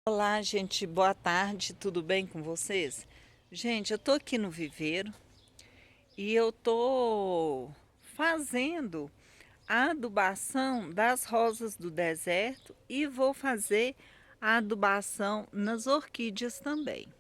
Olá, gente, boa tarde, tudo bem com vocês? Gente, eu tô aqui no viveiro e eu tô fazendo a adubação das rosas do deserto e vou fazer a adubação nas orquídeas também.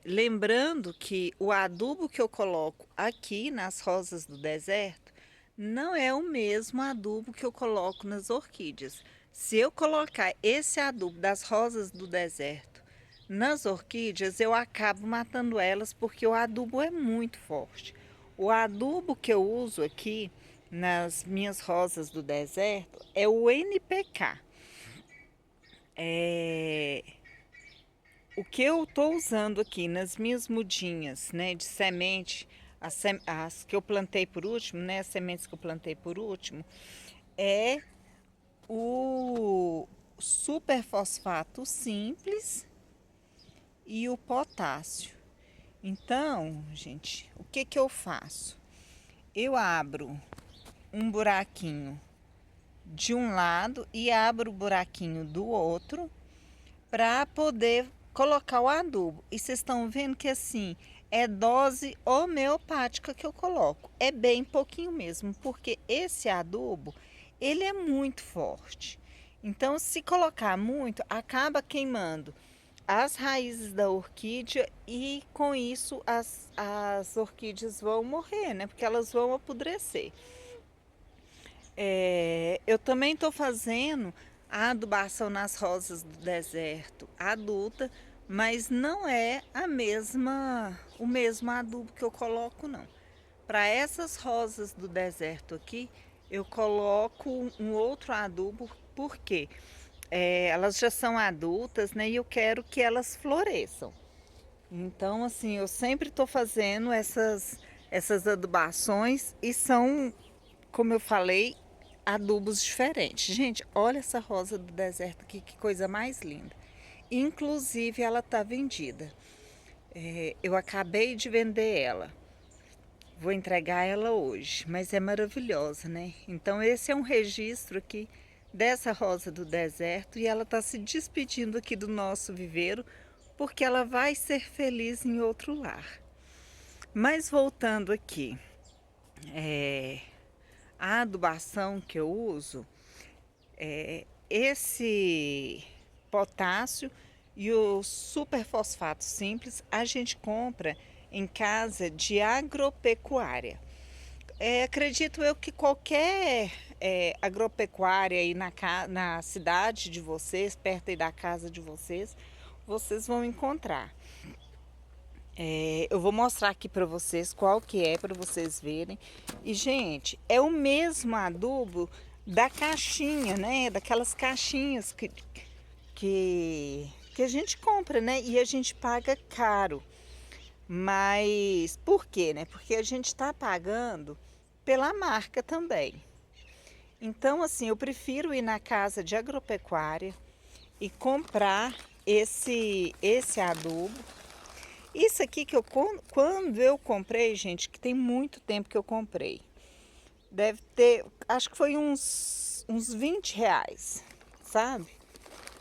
Lembrando que o adubo que eu coloco aqui nas rosas do deserto não é o mesmo adubo que eu coloco nas orquídeas. Se eu colocar esse adubo das rosas do deserto nas orquídeas, eu acabo matando elas porque o adubo é muito forte. O adubo que eu uso aqui nas minhas rosas do deserto é o NPK. É, o que eu estou usando aqui nas minhas mudinhas, né, de semente, as que eu plantei por último, né, as sementes que eu plantei por último, é o superfosfato simples e o potássio. Então, gente, o que que eu faço? Eu abro um buraquinho de um lado e abro o buraquinho do outro para poder colocar o adubo. E vocês estão vendo que assim é dose homeopática que eu coloco. É bem pouquinho mesmo, porque esse adubo ele é muito forte. Então, se colocar muito, acaba queimando as raízes da orquídea e com isso as orquídeas vão morrer, né? Porque elas vão apodrecer. Eu também estou fazendo a adubação nas rosas do deserto adulta, mas não é o mesmo adubo que eu coloco, não. Para essas rosas do deserto aqui, eu coloco um outro adubo, porque elas já são adultas, né? E eu quero que elas floresçam. Então, assim, eu sempre estou fazendo essas adubações e são, como eu falei, adubos diferentes. Gente, olha essa rosa do deserto aqui, que coisa mais linda. Inclusive, ela está vendida. Eu acabei de vender ela. Vou entregar ela hoje, mas é maravilhosa, né? Então, esse é um registro aqui dessa rosa do deserto e ela está se despedindo aqui do nosso viveiro porque ela vai ser feliz em outro lar. Mas voltando aqui, é, a adubação que eu uso, esse potássio e o superfosfato simples a gente compra em casa de agropecuária. Acredito eu que qualquer agropecuária aí na cidade de vocês, perto aí da casa de vocês, vocês vão encontrar. Eu vou mostrar aqui para vocês qual que é, para vocês verem. E, gente, é o mesmo adubo da caixinha, né? Daquelas caixinhas que a gente compra, né? E a gente paga caro. Mas por quê, né? Porque a gente está pagando pela marca também. Então, assim, eu prefiro ir na casa de agropecuária e comprar esse adubo. Isso aqui que quando eu comprei, gente, que tem muito tempo que eu comprei, deve ter, acho que foi uns R$ 20, sabe?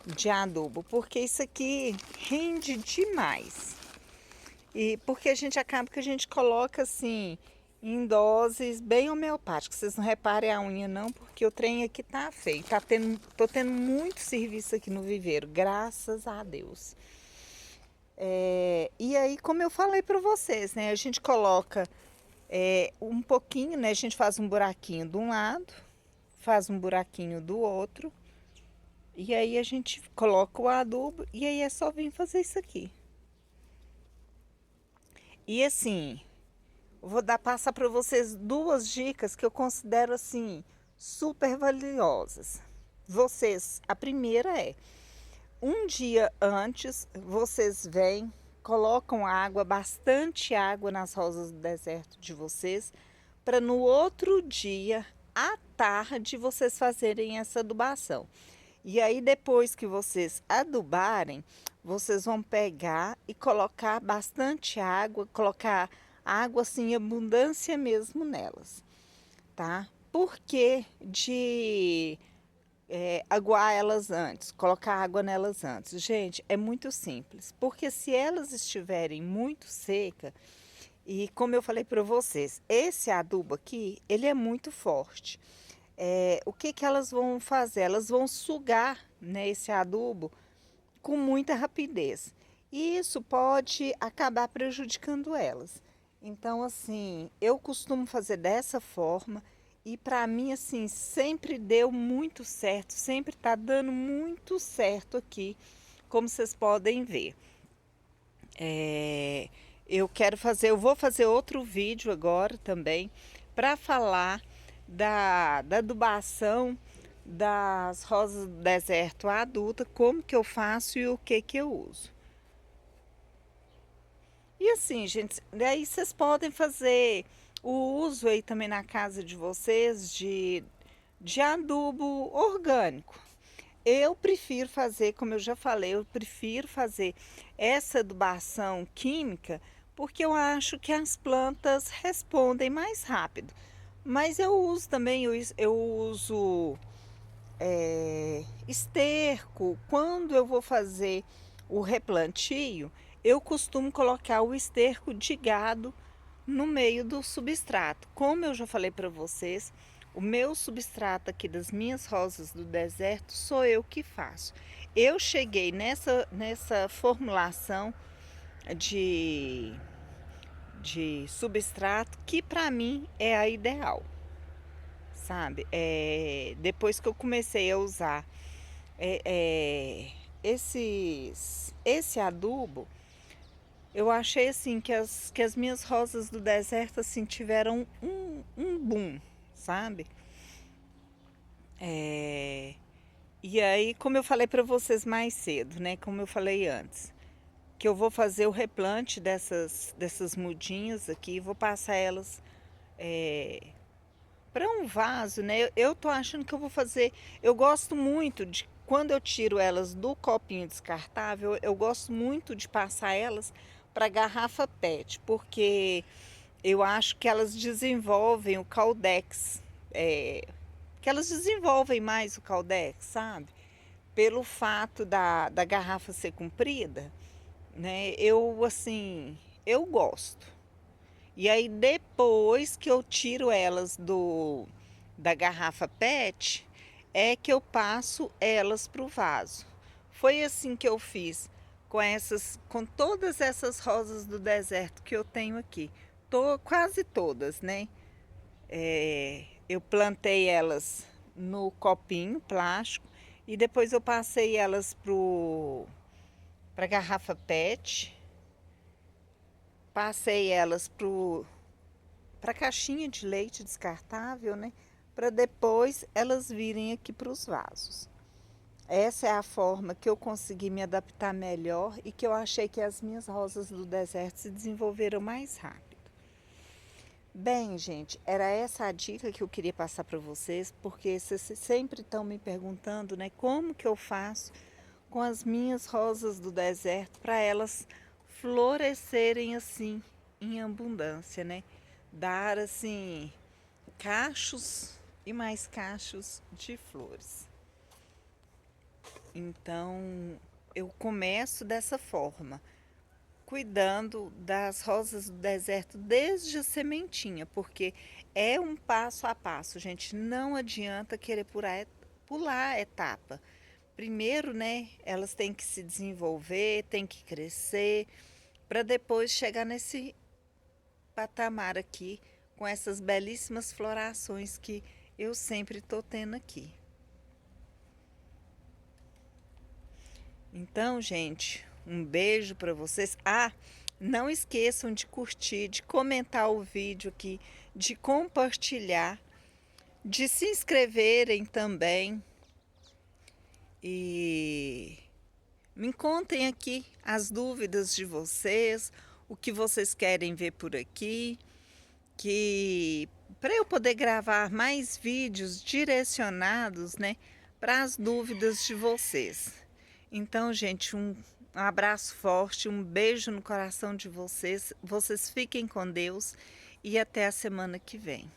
De adubo, porque isso aqui rende demais. E porque a gente acaba que a gente coloca assim em doses bem homeopáticas. Vocês não reparem a unha não, porque o trem aqui tá feio. Tô tendo muito serviço aqui no viveiro, graças a Deus. E aí, como eu falei para vocês, né? A gente coloca um pouquinho, né? A gente faz um buraquinho de um lado, faz um buraquinho do outro. E aí a gente coloca o adubo e aí é só vir fazer isso aqui. E assim, vou passar para vocês duas dicas que eu considero assim super valiosas. A primeira é um dia antes, vocês vêm, colocam água, bastante água nas rosas do deserto de vocês, para no outro dia, à tarde, vocês fazerem essa adubação. E aí, depois que vocês adubarem, vocês vão pegar e colocar bastante água, colocar água assim, em abundância mesmo nelas, tá? Porque de aguar elas antes, colocar água nelas antes. Gente, é muito simples, porque se elas estiverem muito secas, e como eu falei para vocês, esse adubo aqui, ele é muito forte. O que que elas vão fazer? Elas vão sugar, né, esse adubo com muita rapidez. E isso pode acabar prejudicando elas. Então, assim, eu costumo fazer dessa forma e para mim, assim, sempre deu muito certo, sempre tá dando muito certo aqui, como vocês podem ver. É, eu vou fazer outro vídeo agora também para falar da adubação das rosas do deserto adulta, como que eu faço e o que que eu uso. E assim, gente, daí vocês podem fazer o uso aí também na casa de vocês de adubo orgânico. Eu prefiro fazer, como eu já falei, eu prefiro fazer essa adubação química porque eu acho que as plantas respondem mais rápido. Mas eu uso também, eu uso esterco. Quando eu vou fazer o replantio, eu costumo colocar o esterco de gado no meio do substrato. Como eu já falei para vocês, o meu substrato aqui das minhas rosas do deserto sou eu que faço. Eu cheguei nessa formulação de, de substrato que para mim é a ideal, sabe? Depois que eu comecei a usar é, é, esse adubo, eu achei assim que as minhas rosas do deserto assim tiveram um boom, sabe? É, e aí, como eu falei para vocês mais cedo, né? Como eu falei antes, que eu vou fazer o replante dessas mudinhas aqui, vou passar elas para um vaso, né? Eu tô achando que eu vou fazer. Eu gosto muito de quando eu tiro elas do copinho descartável, eu gosto muito de passar elas para garrafa PET, porque eu acho que elas desenvolvem o caldex, que elas desenvolvem mais o caldex, sabe? Pelo fato da garrafa ser comprida, né? Eu assim, eu gosto. E aí depois que eu tiro elas da garrafa PET, é que eu passo elas para o vaso. Foi assim que eu fiz com todas essas rosas do deserto que eu tenho aqui. Quase todas, né? Eu plantei elas no copinho plástico e depois eu passei elas para garrafa PET, passei elas para caixinha de leite descartável, né? Para depois elas virem aqui para os vasos. Essa é a forma que eu consegui me adaptar melhor e que eu achei que as minhas rosas do deserto se desenvolveram mais rápido. Bem, gente, era essa a dica que eu queria passar para vocês, porque vocês sempre estão me perguntando, né, como que eu faço com as minhas rosas do deserto para elas florescerem assim em abundância, né? Dar assim cachos e mais cachos de flores. Então, eu começo dessa forma, cuidando das rosas do deserto desde a sementinha, porque é um passo a passo, gente. Não adianta querer pular a etapa. Primeiro, né, elas têm que se desenvolver, têm que crescer, para depois chegar nesse patamar aqui, com essas belíssimas florações que eu sempre estou tendo aqui. Então, gente, um beijo para vocês. Ah, não esqueçam de curtir, de comentar o vídeo aqui, de compartilhar, de se inscreverem também. E me contem aqui as dúvidas de vocês, o que vocês querem ver por aqui, que para eu poder gravar mais vídeos direcionados, né, para as dúvidas de vocês. Então, gente, um abraço forte, um beijo no coração de vocês. Vocês fiquem com Deus e até a semana que vem.